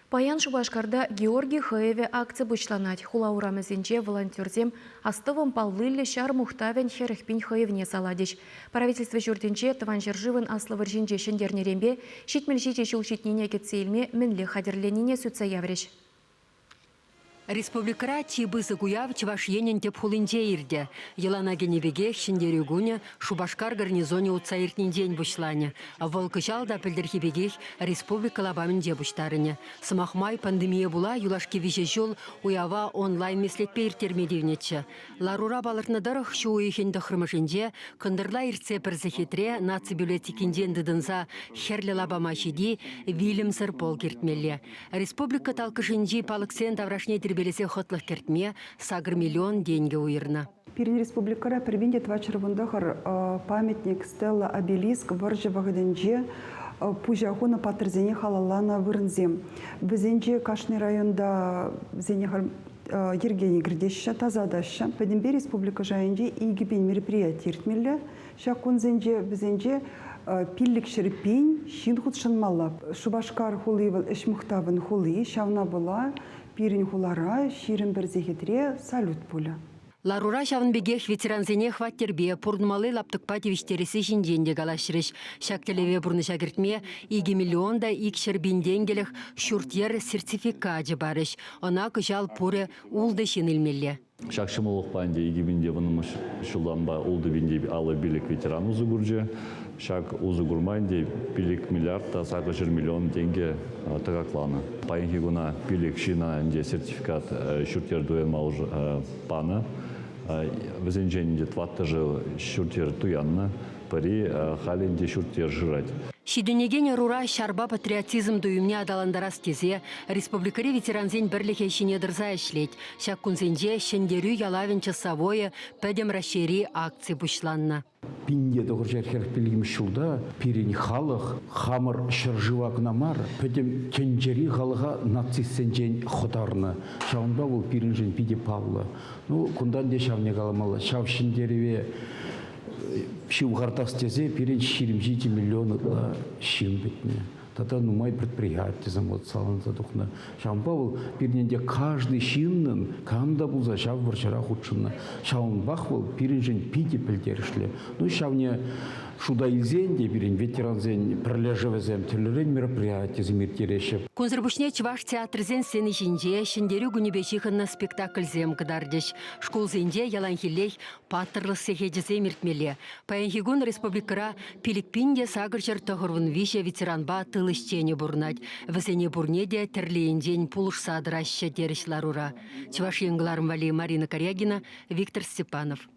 Паян Шубашкарда Георгий Хаеве акция бучланать. Хула урамызинче волонтерзем астывым паллылы шар мухтавен херехпин Хаевне саладич. Правительство журтинче тыван жыржывын аслы выржинче шендернерембе шитмельшиче шулшитнине кетсейлме мінлі хадерленіне сүтса явреш. Республикара тибызы гуяв чевашенен теп хулинде ирде. Елана геневеге шендерю гуня Шубашкар гарнизоне уцаиртнин день бушлане. А волкыжал да пельдерхибегех республика лабамин дебуштарыне. Самахмай пандемия була юлашки вижежул уява онлайн меслетпе иртермедивнече. Ларура балыртнадарых шу уйхенді хрымышынде кындырла ирце перзехитре наци библиотекинден дыдынса херлі лабама шиди вилімсір пол кертмелі. Республика талкышынде палыксен даврашне белесе хотлых кертме сагр миллион деньги уйырна. Пирин республикара первинде твачервындахар памятник стелла обелиск варжевагаденже пужахуна патрзене халалана вырнзем. Везенже Кашный районда зенехар Евгений Гридеща тазадаща. Педембе республика жайынже игибен мероприятие иртмелле. Шакун зенже везенже пиллик шерпень шинхут шанмалап. Шубашкар хулывал эшмухтавын хули шавна была. Пирин хулара, ширин берзехетре, салют пуля. Ларура шавынбегех ветеранзене хваттербе пурнмалы лаптыкпа тевиштересі жинденде галашырыш. Шактелеве бұрны шагіртме 2 миллионда икшер бинденгелех шуртер сертификат барыш. Она кышал пуре улды шинилмелле. Шакшымылық панде 2 бинде вынымыш шуланба улды бинде алы билік ветеран узы гурже. Шак узы гурманде билік миллиардта сақышыр миллион тенге тағакланы. Пайынхи гуна билік шина сертификат шуртер дуэнма уже пана. Везенженде тватты же шуртер туянна, пари халинде шуртер жрать. Шидунегене рура шарба патриотизм дуюмне адаландарас тезе, республикари ветеранзен бірліхе шинедірза ішлет. Шак күнзенде шендерю ялавен часовое пәдем расшири акции бушланна. Пинде доғыр жерхерх білгім шулда пирин халық хамыр шыржывак намар пәдем кенжери халыға нацистен жен құдарны. Шауынба ол пирин жен пиде павлы. Ну, күндан де шавне қаламалы. Шав шендереве Шив гартастезе перед 4 миллиона шим битне. Тогда нумай предприятие замот салон задухна. Шампавл перенде каждый шиннен канда был за шав варчара худшина. Шаун бахвал перенжен пити пельтершли. Ну шавне шуда изенде перен ветеранзен пролежевезем телерен мероприятие замиртереше. Конзербушне чваш театрзен сені жинже шендерю гунебешихынна спектакль зем кадардеш. Школ зенде яланхилей паттырлы сехедезе миртмеле. Паянхигун республикара пиликпинде сагырчар тохырвын више ветеранба тылышчене бурнать. Везене бурнеде терлеенден пулыш садыраща дереш ларура. Чваш еңгларым вали Марина Корягина, Виктор Степанов.